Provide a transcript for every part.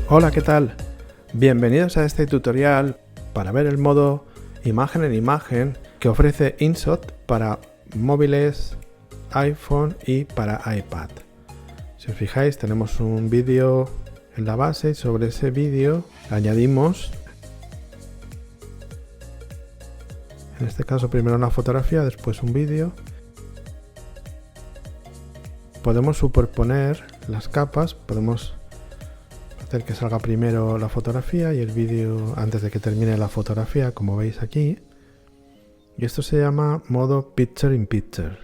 Hola, ¿qué tal? Bienvenidos a este tutorial para ver el modo imagen en imagen que ofrece InShot para móviles, iPhone y para iPad. Si os fijáis, tenemos un vídeo en la base y sobre ese vídeo añadimos, en este caso primero una fotografía, después un vídeo. Podemos superponer las capas, podemos hacer que salga primero la fotografía y el vídeo antes de que termine la fotografía, como veis aquí. Y esto se llama modo Picture in Picture,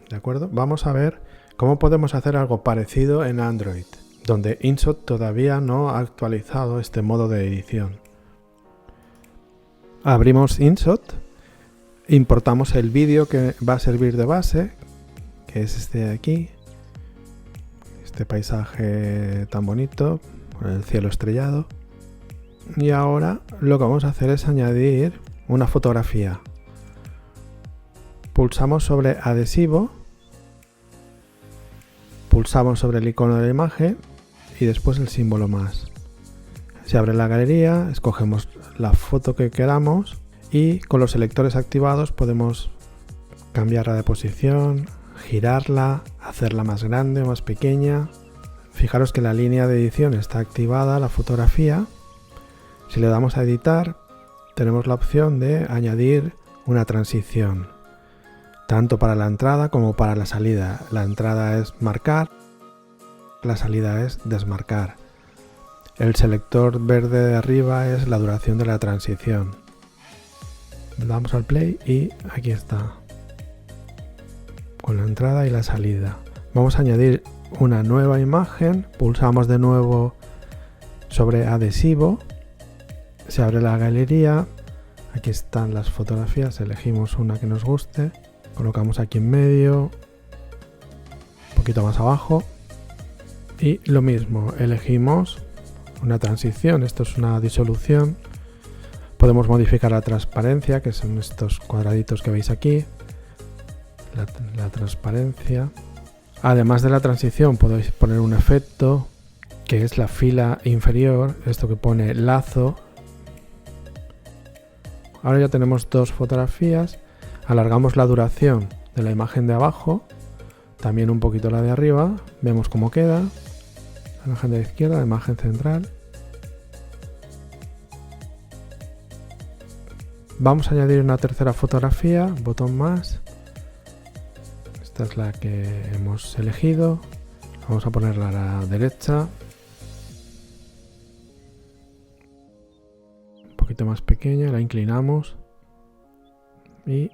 ¿de acuerdo? Vamos a ver cómo podemos hacer algo parecido en Android, donde InShot todavía no ha actualizado este modo de edición. Abrimos InShot, importamos el vídeo que va a servir de base, que es este de aquí, este paisaje tan bonito, con el cielo estrellado. Y ahora lo que vamos a hacer es añadir una fotografía. Pulsamos sobre adhesivo, pulsamos sobre el icono de la imagen y después el símbolo más. Se abre la galería, escogemos la foto que queramos y con los selectores activados podemos cambiarla de posición, girarla, hacerla más grande o más pequeña. Fijaros que la línea de edición está activada, la fotografía. Si le damos a editar, tenemos la opción de añadir una transición, tanto para la entrada como para la salida. La entrada es marcar, la salida es desmarcar. El selector verde de arriba es la duración de la transición. Le damos al play y aquí está, con la entrada y la salida. Vamos a añadir una nueva imagen, pulsamos de nuevo sobre adhesivo, se abre la galería, aquí están las fotografías, elegimos una que nos guste, colocamos aquí en medio, un poquito más abajo y lo mismo, elegimos una transición, esto es una disolución, podemos modificar la transparencia, que son estos cuadraditos que veis aquí, la transparencia. Además de la transición podéis poner un efecto que es la fila inferior, esto que pone lazo. Ahora ya tenemos dos fotografías, alargamos la duración de la imagen de abajo, también un poquito la de arriba, vemos cómo queda, la imagen de la izquierda, la imagen central. Vamos a añadir una tercera fotografía, botón más. Esta es la que hemos elegido, vamos a ponerla a la derecha, un poquito más pequeña, la inclinamos y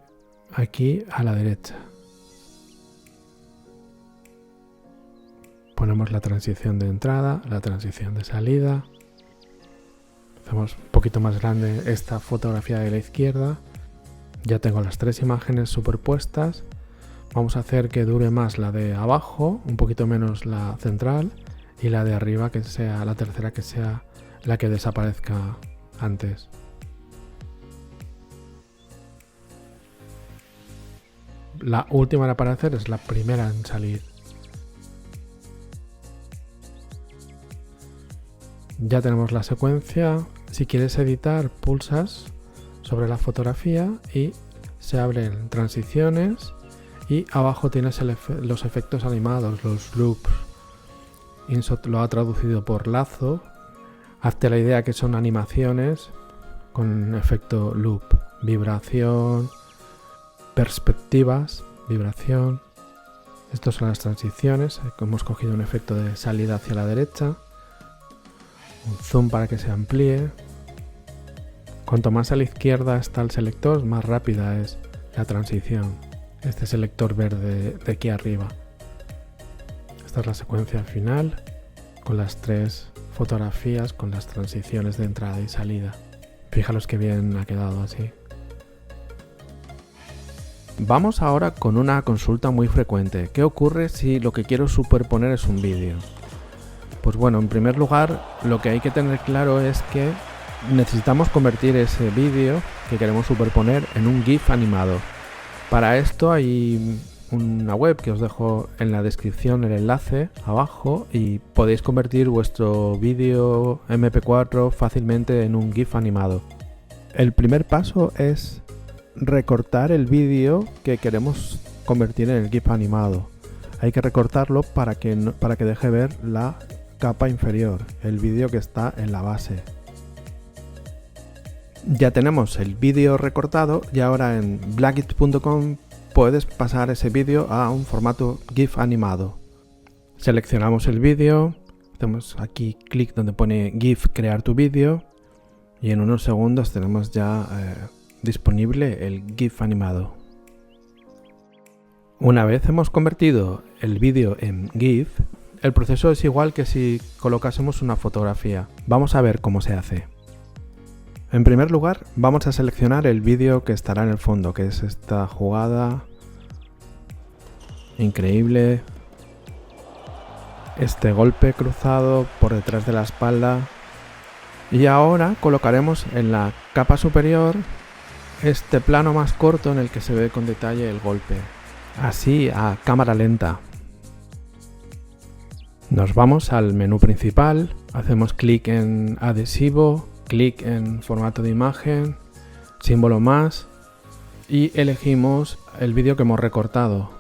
aquí a la derecha. Ponemos la transición de entrada, la transición de salida, hacemos un poquito más grande esta fotografía de la izquierda, ya tengo las tres imágenes superpuestas. Vamos a hacer que dure más la de abajo, un poquito menos la central, y la de arriba que sea la tercera, que sea la que desaparezca antes. La última en aparecer es la primera en salir. Ya tenemos la secuencia. Si quieres editar, pulsas sobre la fotografía y se abren transiciones. Y abajo tienes los efectos animados, los loops. InShot lo ha traducido por lazo. Hazte la idea que son animaciones con efecto loop. Vibración, perspectivas, vibración. Estas son las transiciones. Hemos cogido un efecto de salida hacia la derecha. Un zoom para que se amplíe. Cuanto más a la izquierda está el selector, más rápida es la transición. Este selector verde de aquí arriba. Esta es la secuencia final con las tres fotografías con las transiciones de entrada y salida. Fijaros que bien ha quedado así. Vamos ahora con una consulta muy frecuente. ¿Qué ocurre si lo que quiero superponer es un vídeo? Pues bueno, en primer lugar, lo que hay que tener claro es que necesitamos convertir ese vídeo que queremos superponer en un GIF animado. Para esto hay una web que os dejo en la descripción, el enlace abajo, y podéis convertir vuestro vídeo MP4 fácilmente en un GIF animado. El primer paso es recortar el vídeo que queremos convertir en el GIF animado. Hay que recortarlo para que deje ver la capa inferior, el vídeo que está en la base. Ya tenemos el vídeo recortado y ahora en Blackit.com puedes pasar ese vídeo a un formato GIF animado. Seleccionamos el vídeo, hacemos aquí clic donde pone GIF crear tu vídeo y en unos segundos tenemos ya disponible el GIF animado. Una vez hemos convertido el vídeo en GIF, el proceso es igual que si colocásemos una fotografía. Vamos a ver cómo se hace. En primer lugar, vamos a seleccionar el vídeo que estará en el fondo, que es esta jugada increíble, este golpe cruzado por detrás de la espalda, y ahora colocaremos en la capa superior este plano más corto en el que se ve con detalle el golpe, así a cámara lenta. Nos vamos al menú principal, hacemos clic en adhesivo, clic en formato de imagen, símbolo más y elegimos el vídeo que hemos recortado.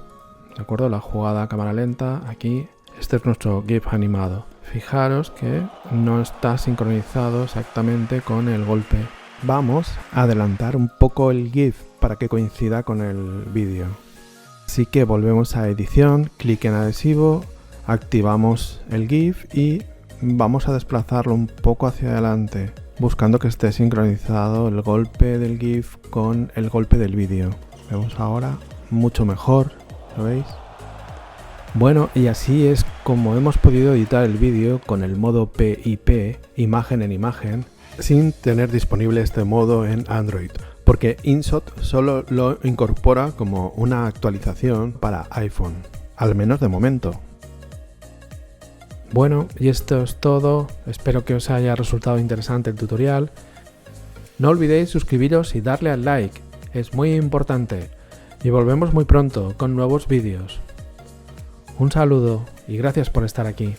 ¿De acuerdo? La jugada a cámara lenta, aquí, este es nuestro GIF animado. Fijaros que no está sincronizado exactamente con el golpe. Vamos a adelantar un poco el GIF para que coincida con el vídeo. Así que volvemos a edición, clic en adhesivo, activamos el GIF y vamos a desplazarlo un poco hacia adelante, buscando que esté sincronizado el golpe del GIF con el golpe del vídeo. Vemos ahora mucho mejor, ¿lo veis? Bueno, y así es como hemos podido editar el vídeo con el modo PIP, imagen en imagen, sin tener disponible este modo en Android, porque InShot solo lo incorpora como una actualización para iPhone, al menos de momento. Bueno, y esto es todo, espero que os haya resultado interesante el tutorial. No olvidéis suscribiros y darle al like, es muy importante, y volvemos muy pronto con nuevos vídeos. Un saludo y gracias por estar aquí.